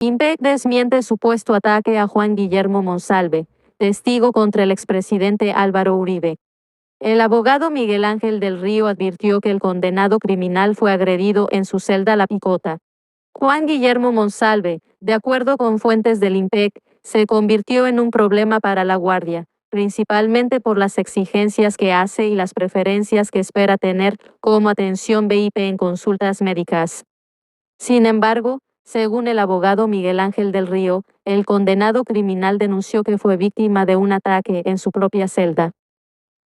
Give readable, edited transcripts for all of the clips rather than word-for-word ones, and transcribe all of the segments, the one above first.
INPEC desmiente supuesto ataque a Juan Guillermo Monsalve, testigo contra el expresidente Álvaro Uribe. El abogado Miguel Ángel del Río advirtió que el condenado criminal fue agredido en su celda La Picota. Juan Guillermo Monsalve, de acuerdo con fuentes del INPEC, se convirtió en un problema para la Guardia, principalmente por las exigencias que hace y las preferencias que espera tener como atención VIP en consultas médicas. Sin embargo, según el abogado Miguel Ángel del Río, el condenado criminal denunció que fue víctima de un ataque en su propia celda.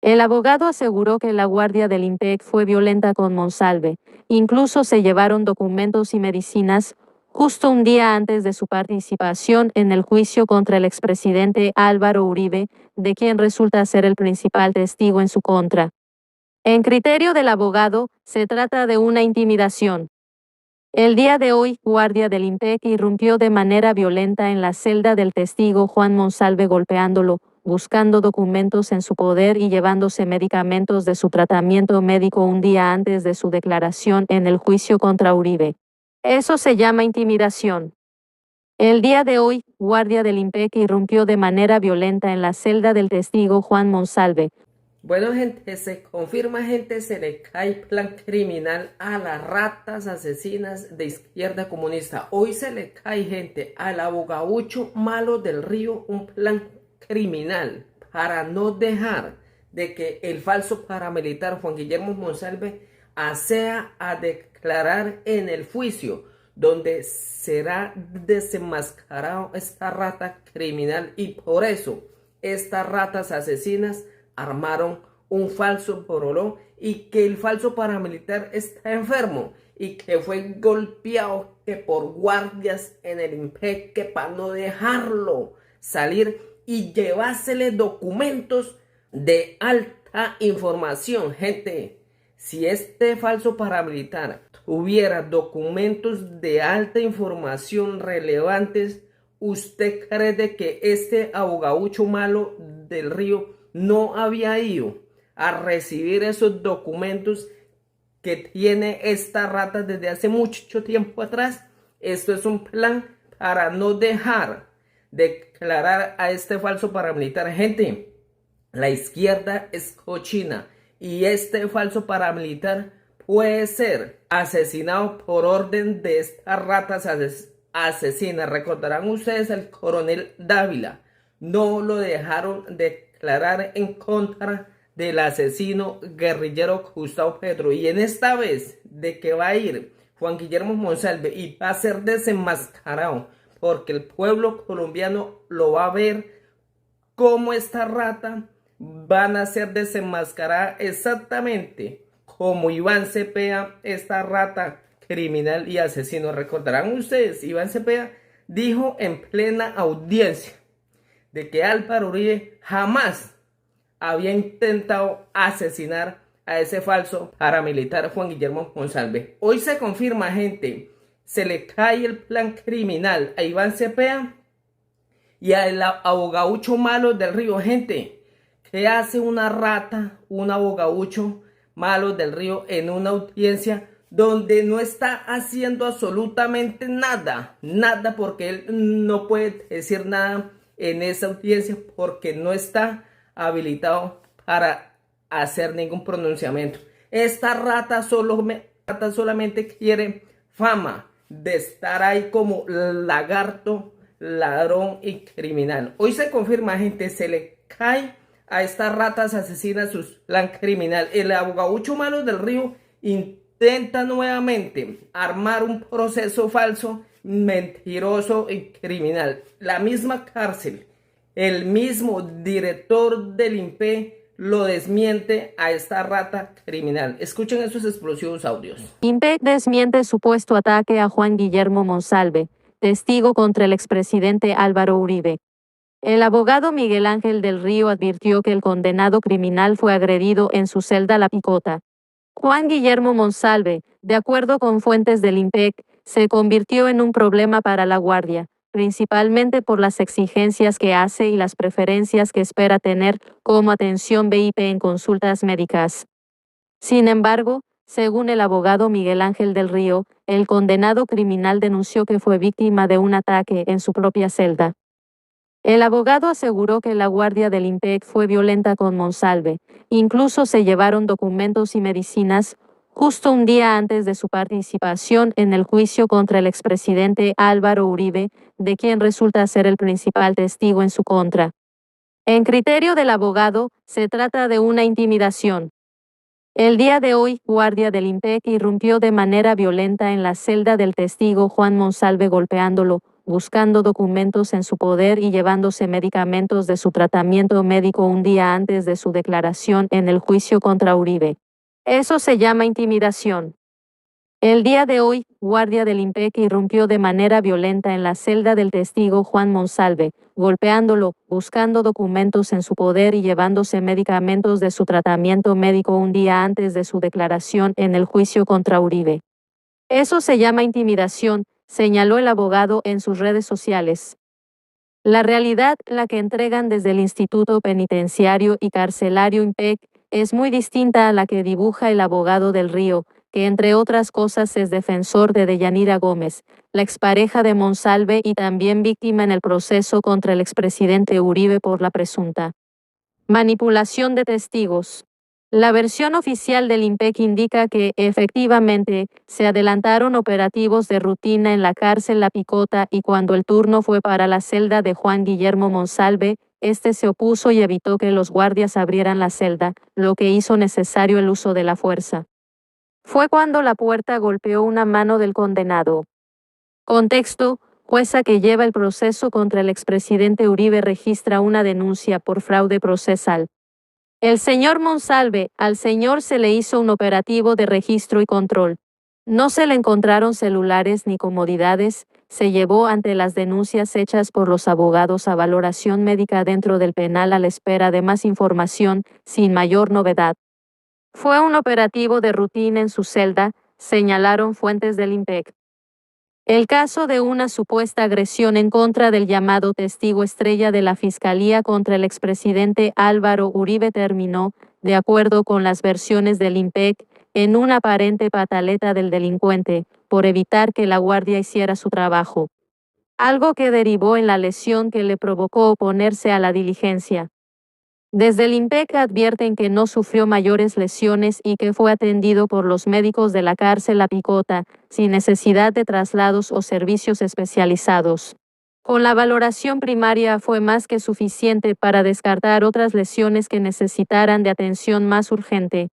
El abogado aseguró que la guardia del INPEC fue violenta con Monsalve, incluso se llevaron documentos y medicinas justo un día antes de su participación en el juicio contra el expresidente Álvaro Uribe, de quien resulta ser el principal testigo en su contra. En criterio del abogado, se trata de una intimidación. El día de hoy, guardia del INPEC irrumpió de manera violenta en la celda del testigo Juan Monsalve golpeándolo, buscando documentos en su poder y llevándose medicamentos de su tratamiento médico un día antes de su declaración en el juicio contra Uribe. Eso se llama intimidación. El día de hoy, guardia del INPEC irrumpió de manera violenta en la celda del testigo Juan Monsalve. Bueno, gente, se confirma, gente, se le cae plan criminal a las ratas asesinas de izquierda comunista. Hoy se le cae, gente, al abogaucho Malo del Río un plan criminal para no dejar de que el falso paramilitar Juan Guillermo Monsalve acceda a declarar en el juicio donde será desenmascarado esta rata criminal, y por eso estas ratas asesinas armaron un falso boroló y que el falso paramilitar está enfermo y que fue golpeado por guardias en el INPEC que para no dejarlo salir y llevársele documentos de alta información. Gente, si este falso paramilitar tuviera documentos de alta información relevantes, ¿usted cree de que este abogaucho Malo del Río no había ido a recibir esos documentos que tiene esta rata desde hace mucho tiempo atrás? Esto es un plan para no dejar declarar a este falso paramilitar. Gente, la izquierda es cochina y este falso paramilitar puede ser asesinado por orden de estas ratas asesinas. Recordarán ustedes al coronel Dávila. No lo dejaron declarar en contra del asesino guerrillero Gustavo Petro. Y en esta vez de que va a ir Juan Guillermo Monsalve y va a ser desenmascarado, porque el pueblo colombiano lo va a ver como esta rata van a ser desenmascaradas exactamente como Iván Cepeda, esta rata criminal y asesino. Recordarán ustedes, Iván Cepeda dijo en plena audiencia de que Álvaro Uribe jamás había intentado asesinar a ese falso paramilitar Juan Guillermo Monsalve. Hoy se confirma, gente, se le cae el plan criminal a Iván Cepeda y al abogaucho Malo del Río. Gente, ¿qué hace una rata, un abogaucho Malo del Río en una audiencia donde no está haciendo absolutamente nada? Nada, porque él no puede decir nada en esa audiencia porque no está habilitado para hacer ningún pronunciamiento. Esta rata solamente quiere fama de estar ahí como lagarto, ladrón y criminal. Hoy se confirma, gente, se le cae a estas ratas asesinas su plan criminal. El abogaucho Malo del Río intenta nuevamente armar un proceso falso, mentiroso y criminal. La misma cárcel, el mismo director del INPEC lo desmiente a esta rata criminal. Escuchen esos explosivos audios. INPEC desmiente supuesto ataque a Juan Guillermo Monsalve, testigo contra el expresidente Álvaro Uribe. El abogado Miguel Ángel del Río advirtió que el condenado criminal fue agredido en su celda La Picota. Juan Guillermo Monsalve, de acuerdo con fuentes del INPEC, se convirtió en un problema para la Guardia, principalmente por las exigencias que hace y las preferencias que espera tener como atención VIP en consultas médicas. Sin embargo, Según el abogado Miguel Ángel del Río, el condenado criminal denunció que fue víctima de un ataque en su propia celda. El abogado aseguró que la guardia del IMPEC fue violenta con Monsalve, incluso se llevaron documentos y medicinas justo un día antes de su participación en el juicio contra el expresidente Álvaro Uribe, de quien resulta ser el principal testigo en su contra. En criterio del abogado, se trata de una intimidación. El día de hoy, guardia del IMPEC irrumpió de manera violenta en la celda del testigo Juan Monsalve golpeándolo, buscando documentos en su poder y llevándose medicamentos de su tratamiento médico un día antes de su declaración en el juicio contra Uribe. Eso se llama intimidación. El día de hoy, guardia del IMPEC irrumpió de manera violenta en la celda del testigo Juan Monsalve, golpeándolo, buscando documentos en su poder y llevándose medicamentos de su tratamiento médico un día antes de su declaración en el juicio contra Uribe. Eso se llama intimidación, señaló el abogado en sus redes sociales. La realidad, la que entregan desde el Instituto Penitenciario y Carcelario IMPEC, es muy distinta a la que dibuja el abogado del Río, que entre otras cosas es defensor de Deyanira Gómez, la expareja de Monsalve y también víctima en el proceso contra el expresidente Uribe por la presunta manipulación de testigos. La versión oficial del IMPEC indica que, efectivamente, se adelantaron operativos de rutina en la cárcel La Picota y cuando el turno fue para la celda de Juan Guillermo Monsalve, este se opuso y evitó que los guardias abrieran la celda, lo que hizo necesario el uso de la fuerza. Fue cuando la puerta golpeó una mano del condenado. Contexto: jueza que lleva el proceso contra el expresidente Uribe registra una denuncia por fraude procesal. El señor Monsalve, al señor se le hizo un operativo de registro y control. No se le encontraron celulares ni comodidades, se llevó ante las denuncias hechas por los abogados a valoración médica dentro del penal a la espera de más información, sin mayor novedad. Fue un operativo de rutina en su celda, señalaron fuentes del IMPEC. El caso de una supuesta agresión en contra del llamado testigo estrella de la Fiscalía contra el expresidente Álvaro Uribe terminó, de acuerdo con las versiones del IMPEC, en una aparente pataleta del delincuente, por evitar que la guardia hiciera su trabajo. Algo que derivó en la lesión que le provocó oponerse a la diligencia. Desde el IMPEC advierten que no sufrió mayores lesiones y que fue atendido por los médicos de la cárcel La Picota, sin necesidad de traslados o servicios especializados. Con la valoración primaria fue más que suficiente para descartar otras lesiones que necesitaran de atención más urgente.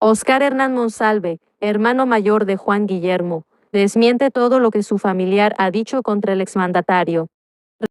Oscar Hernán Monsalve, hermano mayor de Juan Guillermo, desmiente todo lo que su familiar ha dicho contra el exmandatario.